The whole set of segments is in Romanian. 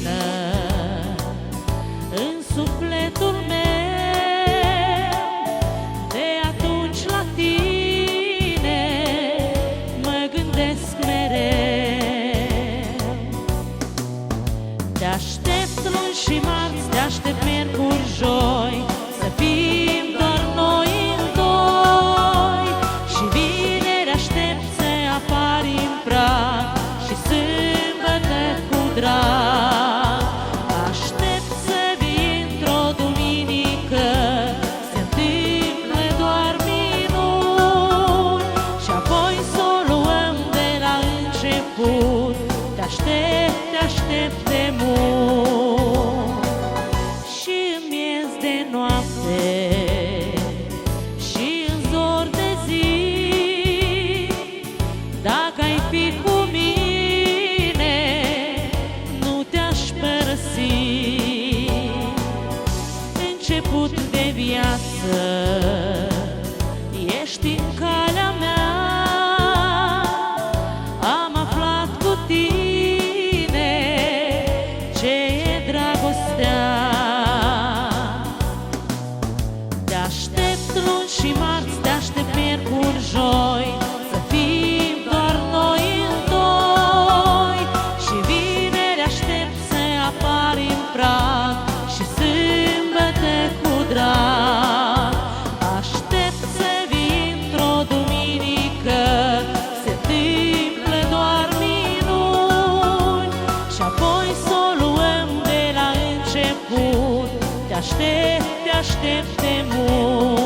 lumină în sufletul meu. De atunci la tine mă gândesc mereu. Te aștept luni și marți, te aștept miercuri, joi, să fim doar noi în doi. Și vineri aștept să apari în prag și sâmbătă cu drag. Aștept să vii într-o duminică, se întâmplă doar minuni, și apoi să o luăm de la început. Te aștept de mult. Și în miez de noapte și în zor de zi, dacă ai fi cu mine, nu te-aș părăsi. Început de viață, ești în calea mea. Am aflat cu tine ce e dragostea. Te aștept luni și marți, te aștept miercuri, joi, să fim doar noi în doi. Și vineri aștept să apari în prag și sâmbătă cu drag. Aștept să vii într-o duminică, se întâmplă doar minuni, și apoi să o luăm de la început. Te aștept de mult.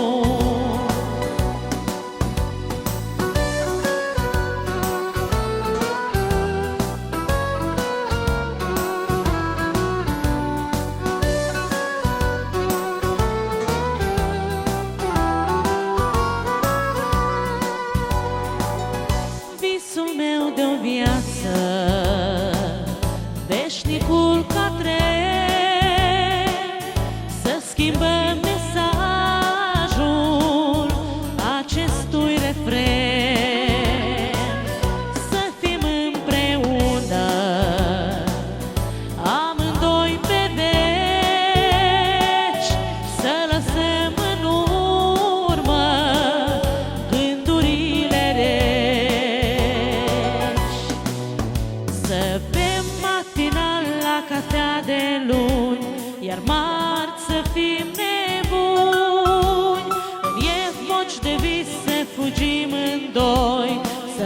Visul meu de o viață, veșnicul ca tren, să schimbăm mesajul acestui refren. Să fim împreună, amândoi pe veci, să lăsăm în urmă gândurile reci. Să bem matinal la cafea de luni, iar marți să fim nebuni. În ievoci de vis să fugim în doi, să